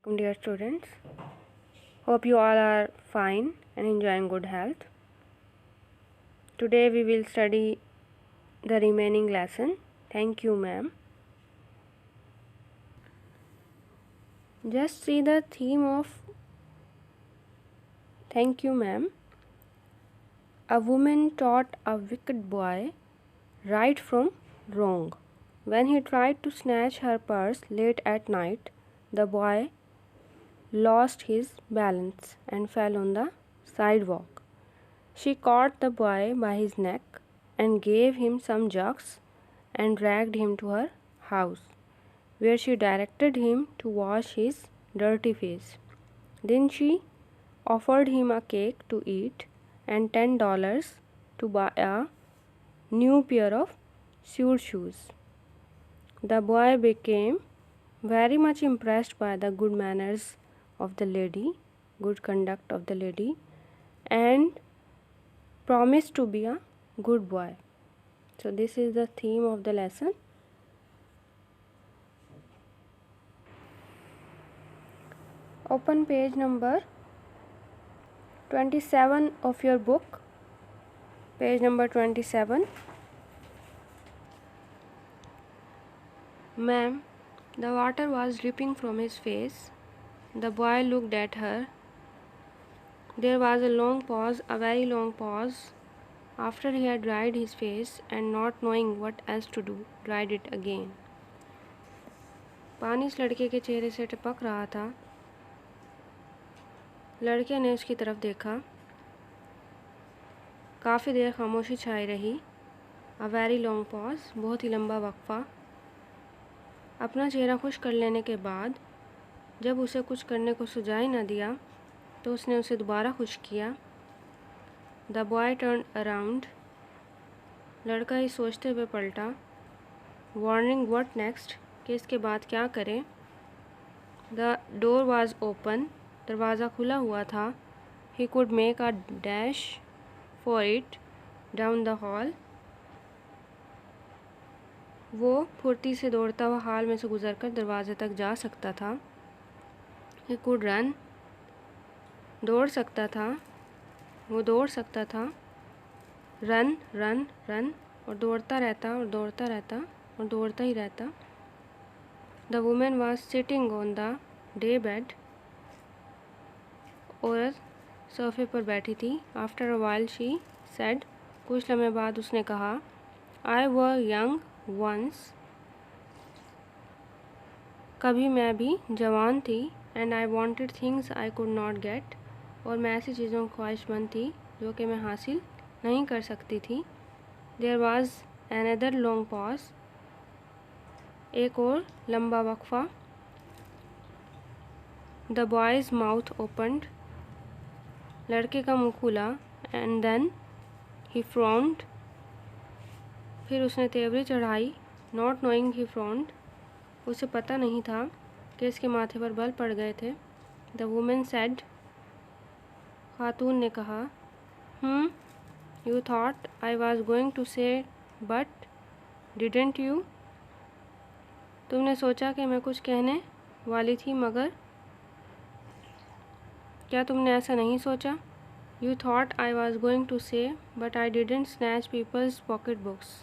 Welcome, dear students. Hope you all are fine and enjoying good health. Today we will study the remaining lesson. Thank you, ma'am. Just see the theme of thank you, ma'am. A woman taught a wicked boy right from wrong. When he tried to snatch her purse late at night, the boy lost his balance and fell on the sidewalk. She caught the boy by his neck and gave him some jugs and dragged him to her house, where she directed him to wash his dirty face. Then she offered him a cake to eat and $10 to buy a new pair of suede shoes. The boy became very much impressed by the good manners of the lady, good conduct of the lady, and promised to be a good boy. So this is the theme of the lesson. Open page number 27 of your book. Page number 27. Ma'am, the water was dripping from his face. The boy looked at her. There was a long pause, a very long pause. After he had dried his face and not knowing what else to do, dried it again. पानी इस लड़के के चेहरे से टपक रहा था. लड़के ने उसकी तरफ देखा. काफ़ी देर खामोशी छाई रही. A very long pause, बहुत ही लंबा वक्फा. अपना चेहरा खुश कर लेने के बाद जब उसे कुछ करने को सुझाई न दिया तो उसने उसे दोबारा खुश किया. The boy turn around. लड़का ही सोचते हुए पलटा. वार्निंग व्हाट नेक्स्ट, कि इसके बाद क्या करें. The door was open. दरवाज़ा खुला हुआ था. He could make a dash for it down the hall. वो फुर्ती से दौड़ता हुआ हॉल में से गुजरकर दरवाजे तक जा सकता था. He could run. दौड़ सकता था. वो दौड़ सकता था. रन रन रन, और दौड़ता रहता और दौड़ता रहता और दौड़ता ही रहता. The women was sitting on the day bed. औरत सोफे पर बैठी थी. After a while she said. कुछ लम्हे बाद उसने कहा. आई वर यंग वंस. कभी मैं भी जवान थी. And I wanted things I could not gate. और मैं ऐसी चीज़ों की ख्वाहिशमंद थी जो कि मैं हासिल नहीं कर सकती थी. There was another long pause. एक और लंबा वक्फा. The boy's mouth opened. लड़के का मुंह खुला. And then he frowned. फिर उसने तेवरी चढ़ाई. Not knowing he frowned. उसे पता नहीं था कि इसके माथे पर बल पड़ गए थे. The woman said. खातून ने कहा. You thought I was going to say but didn't you. तुमने सोचा कि मैं कुछ कहने वाली थी मगर क्या तुमने ऐसा नहीं सोचा. You thought I was going to say but I didn't snatch people's pocket books.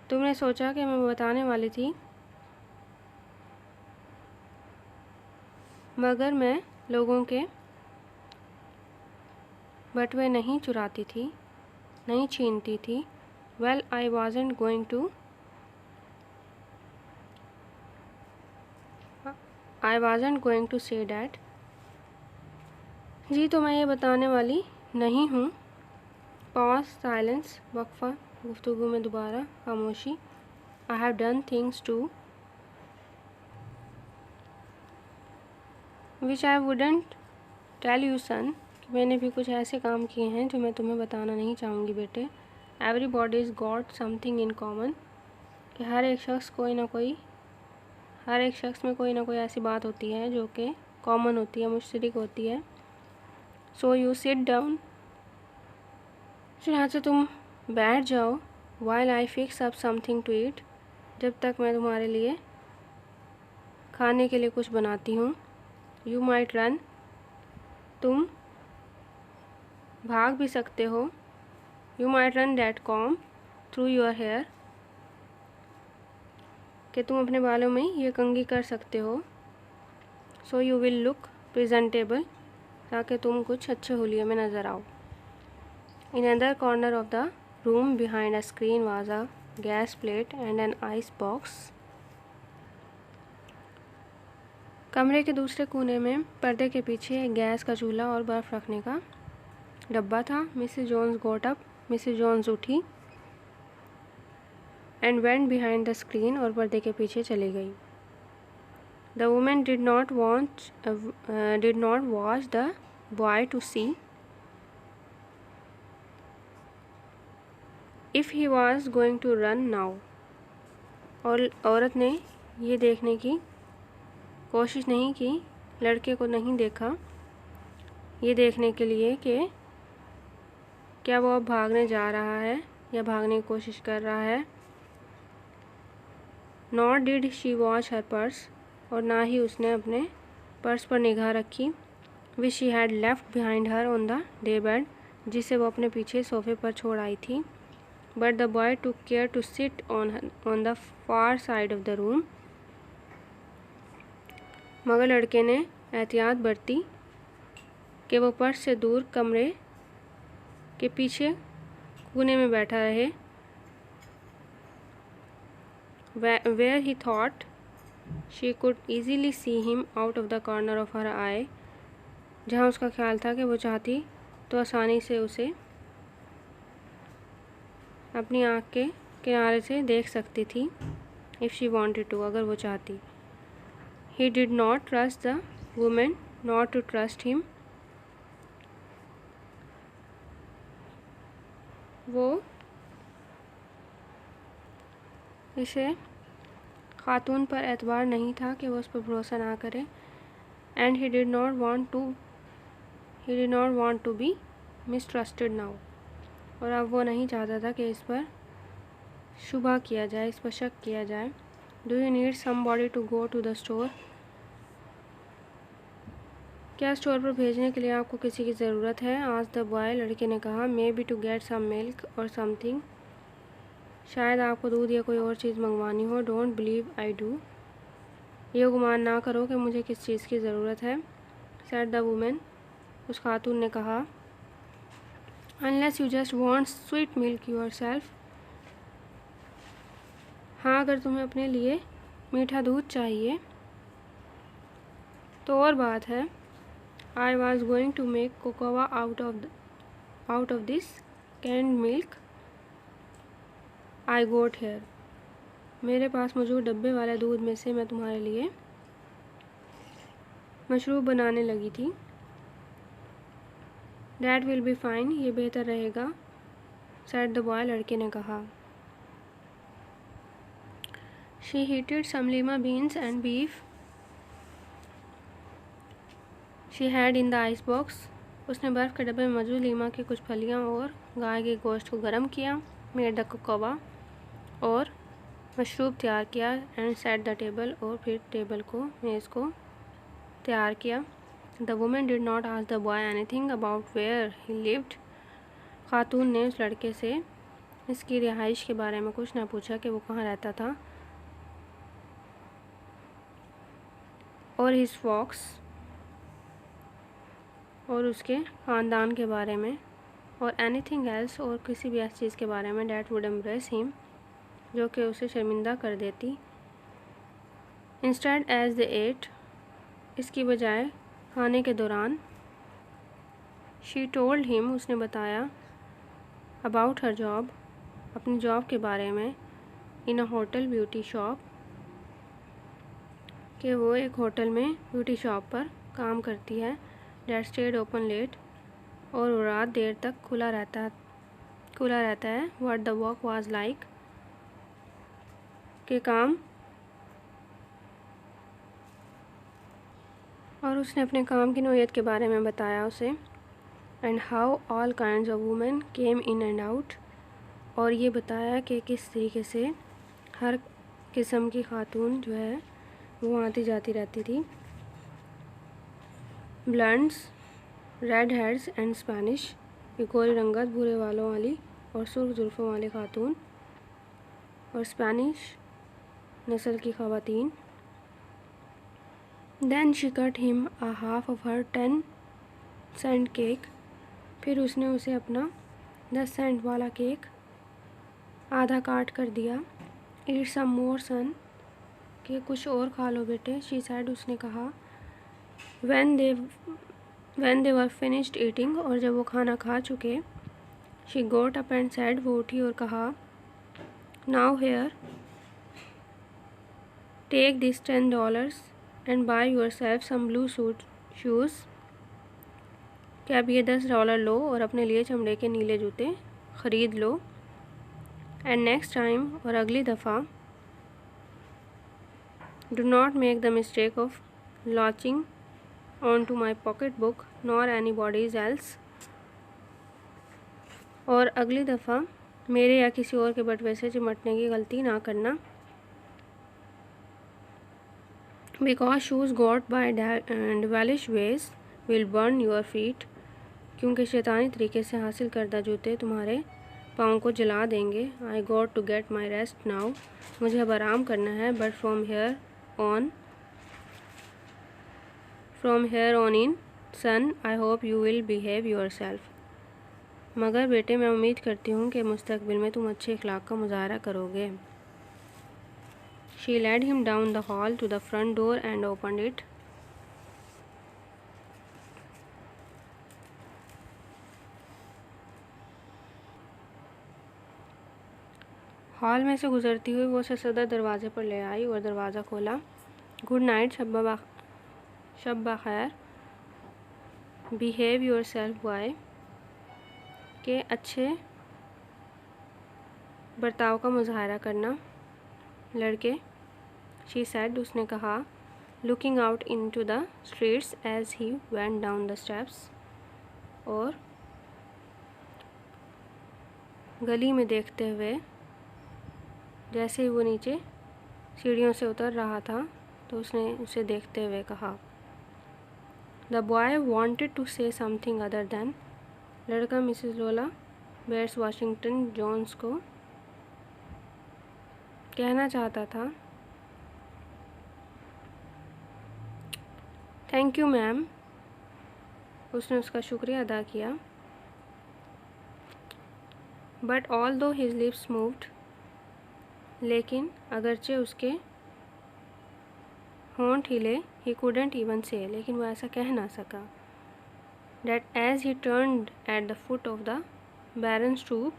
तुमने सोचा कि मैं बताने वाली थी मगर मैं लोगों के बटुए नहीं चुराती थी, नहीं छीनती थी. Well I wasn't going to. I wasn't going to say that. जी तो मैं ये बताने वाली नहीं हूँ. पॉज, साइलेंस, वक्फा, गुफ्तगू में दोबारा खामोशी. I have done things too which I wouldn't tell you son. मैंने भी कुछ ऐसे काम किए हैं जो मैं तुम्हें बताना नहीं चाहूँगी बेटे. Every body is got something in common. कि हर एक शख्स में कोई ना कोई ऐसी बात होती है जो कि कॉमन होती है, मुश्तरक होती है. So you sit down. चुनाचे तुम बैठ जाओ. While I fix up something to eat. जब तक मैं तुम्हारे लिए खाने के लिए कुछ बनाती हूँ। यू माइट रन, तुम भाग भी सकते हो। You might run that comb through your hair, कि तुम अपने बालों में ये कंघी कर सकते हो। So you will look presentable, ताकि तुम कुछ अच्छे हुलिये में नज़र आओ। In other corner of the room behind a screen was a gas plate and an ice box. कमरे के दूसरे कोने में पर्दे के पीछे एक गैस का चूल्हा और बर्फ़ रखने का डब्बा था। Mrs Jones got up, Mrs Jones उठी and went behind the screen, और पर्दे के पीछे चली गई। The woman did not watch the boy to see if he was going to run now. और औरत ने ये देखने की कोशिश नहीं की, लड़के को नहीं देखा ये देखने के लिए कि क्या वो अब भागने जा रहा है या भागने की कोशिश कर रहा है। Not did she watch her purse, और ना ही उसने अपने पर्स पर निगाह रखी। Which she had left behind her on the day bed, जिसे वो अपने पीछे सोफे पर छोड़ आई थी। But the boy took care to sit on the far side of the room, मगर लड़के ने एहतियात बरती कि वो पर्स से दूर कमरे के पीछे कोने में बैठा रहे। Where he thought she could easily see him out of the corner of her eye, जहाँ उसका ख्याल था कि वो चाहती तो आसानी से उसे अपनी आँख के किनारे से देख सकती थी। इफ़ शी वांटेड टू, अगर वो चाहती। He did not trust the woman not to trust him, वो इसे खातून पर एतबार नहीं था कि वो उस पर भरोसा ना करे। And he did not want to be mistrusted now, और अब वो नहीं चाहता था कि इस पर शुबा किया जाए, इस पर शक किया जाए। Do you need somebody to go to the store, क्या स्टोर पर भेजने के लिए आपको किसी की ज़रूरत है। आज द बॉय, लड़के ने कहा। Maybe to get some milk और समथिंग, शायद आपको दूध या कोई और चीज़ मंगवानी हो। डोंट बिलीव आई डू, ये गुमान ना करो कि मुझे किस चीज़ की ज़रूरत है। सेड द वुमेन, उस खातून ने कहा। Unless you just want sweet milk your self, हाँ अगर तुम्हें अपने लिए मीठा दूध चाहिए तो और बात है। I was going to make cocoa out of this canned milk I got here, मेरे पास मौजूद डब्बे वाले दूध में से मैं तुम्हारे लिए मशरूब बनाने लगी थी। डैट विल बी फाइन, ये बेहतर रहेगा। सेड द बॉय, लड़के ने कहा। She heated some lima beans and beef she had in the ice box, उसने बर्फ़ के डब्बे में मौजूद लीमा की कुछ फलियाँ और गाय के गोश्त को गर्म किया। मेड द कोकोआ, और मशरूब तैयार किया। एंड सेट द टेबल, और फिर टेबल को, मेज़ को तैयार किया। The woman did not ask the boy anything about where he lived, खातून ने उस लड़के से इसकी रिहाइश के बारे में कुछ ना पूछा कि वो कहाँ रहता था। और हिज फॉक्स, और उसके ख़ानदान के बारे में। और एनीथिंग एल्स, और किसी भी ऐसी चीज़ के बारे में। डैट वुड एम्ब्रेस हिम, जो कि उसे शर्मिंदा कर देती। इंस्टेड एज द एट, इसकी बजाय खाने के दौरान। शी टोल्ड हिम, उसने बताया। अबाउट हर जॉब, अपनी जॉब के बारे में। इन अ होटल ब्यूटी शॉप, कि वो एक होटल में ब्यूटी शॉप पर काम करती है। डैट स्टेड ओपन लेट, और वो रात देर तक खुला रहता है। What the work was like, के काम, और उसने अपने काम की नौयत के बारे में बताया उसे। And how all kinds of women came in and out, और ये बताया कि किस तरीके से हर किस्म की खातून जो है वो आती जाती रहती थी। ब्लंड्स, रेड हेड्स एंड स्पेनिश, ये गोरी रंगत, भूरे बालों वाली और सुर्ख जुल्फ़ों वाली खातून, और स्पेनिश नस्ल की ख़वातीन। Then she cut him a half of her 10-cent cake, फिर उसने उसे अपना 10 सेंट वाला केक आधा काट कर दिया। Eat some more son, कि कुछ और खा लो बेटे, she said, उसने कहा। When they were finished eating, और जब वो खाना खा चुके, she got up and said, वो उठी और कहा, Now here, take this $10 and buy yourself some blue shoes, कि अब ये $10 लो और अपने लिए चमड़े के नीले जूते ख़रीद लो। एंड नेक्स्ट टाइम, और अगली दफ़ा, do not make the mistake of latching on to my pocket book nor anybody's else, और अगली दफ़ा मेरे या किसी और के बटुए से चिमटने की गलती ना करना। Because shoes got by devilish ways will burn your feet, क्योंकि शैतानी तरीके से हासिल करदा जूते तुम्हारे पाँव को जला देंगे। I got to get my rest now, मुझे अब आराम करना है। But from here on in son, I hope you will behave yourself, मगर बेटे मैं उम्मीद करती हूँ कि मुस्तकबिल में तुम अच्छे अखलाक का मुजाहरा करोगे। She led him down the hall to the front door and opened it. Hall में से गुजरती हुई वो उसे सदर दरवाजे पर ले आई और दरवाज़ा खोला। गुड नाइट, शब बखैर, बिहेव योर सेल्फ बॉय, के अच्छे बर्ताव का मुजाहरा करना लड़के। शी सेड, उसने कहा, looking out into the streets as he went down the steps, और गली में देखते हुए जैसे ही वो नीचे सीढ़ियों से उतर रहा था तो उसने उसे देखते हुए कहा। The boy wanted to say something other than, लड़का Mrs Luella Bates Washington Jones को कहना चाहता था, थैंक यू मैम, उसने उसका शुक्रिया अदा किया। बट ऑल दो हिज लिप्स मूव्ड, लेकिन अगरचे उसके होंठ हिले, ही couldn't even say, लेकिन वो ऐसा कह ना सका। That as he turned at the foot of the barren stoop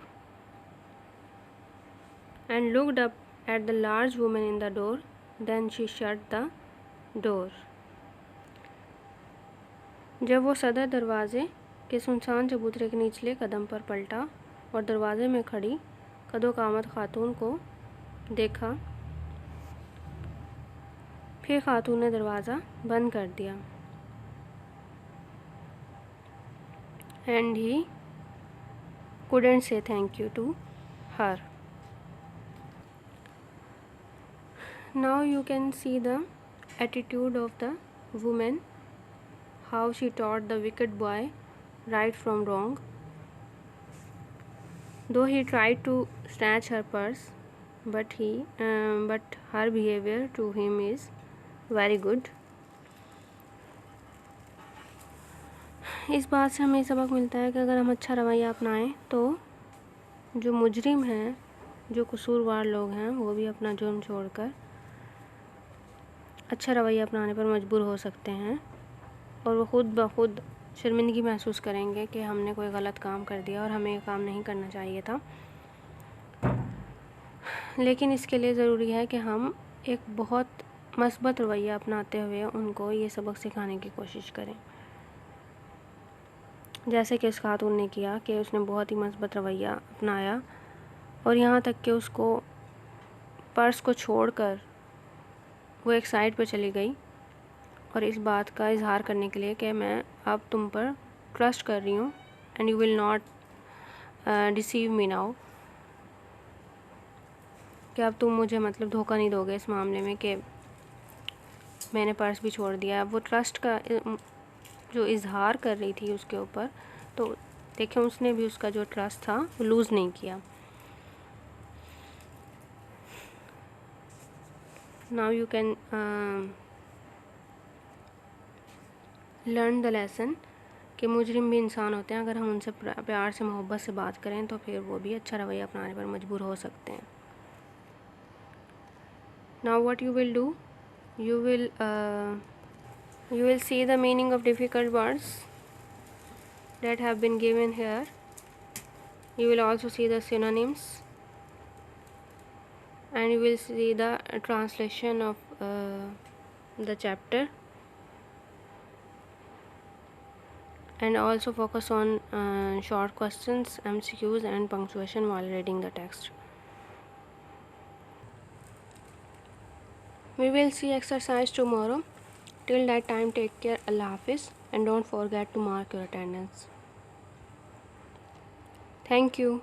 and looked up at the large woman in the door, then she shut the door. जब वो सदर दरवाजे के सुनसान चबूतरे के निचले कदम पर पलटा और दरवाजे में खड़ी कदो कामत खातून को देखा, फिर खातून ने दरवाज़ा बंद कर दिया। And he couldn't say thank you to her. Now you can see the attitude of the woman, how she taught the wicked boy right from wrong. Though he tried to snatch her purse, but her behavior to him is very good. इस बात से हमें सबक मिलता है कि अगर हम अच्छा रवैया अपनाएं तो जो मुजरिम हैं, जो कसूरवार लोग हैं, वो भी अपना जुर्म छोड़कर अच्छा रवैया अपनाने पर मजबूर हो सकते हैं और वो खुद ब खुद शर्मिंदगी महसूस करेंगे कि हमने कोई गलत काम कर दिया और हमें ये काम नहीं करना चाहिए था। लेकिन इसके लिए ज़रूरी है कि हम एक बहुत मस्बत रवैया अपनाते हुए उनको ये सबक सिखाने की कोशिश करें, जैसे कि उस खातून ने किया कि उसने बहुत ही मस्बत रवैया अपनाया और यहाँ तक कि उसको पर्स को छोड़कर वो एक साइड पर चली गई और इस बात का इजहार करने के लिए कि मैं अब तुम पर ट्रस्ट कर रही हूँ and you will not deceive me now, कि अब तुम मुझे मतलब धोखा नहीं दोगे इस मामले में कि मैंने पर्स भी छोड़ दिया। वो ट्रस्ट का जो इजहार कर रही थी उसके ऊपर, तो देखें उसने भी उसका जो ट्रस्ट था वो लूज़ नहीं किया। Now you can learn the lesson कि मुजरिम भी इंसान होते हैं, अगर हम उनसे प्यार से मोहब्बत से बात करें तो फिर वो भी अच्छा रवैया अपनाने पर मजबूर हो सकते हैं। Now what you will do, you will see the meaning of difficult words that have been given here. You will also see the synonyms, and you will see the translation of the chapter, and also focus on short questions, MCQs and punctuation while reading the text. We will see exercise tomorrow. Till that time, take care. Allah Hafiz, and don't forget to mark your attendance. Thank you.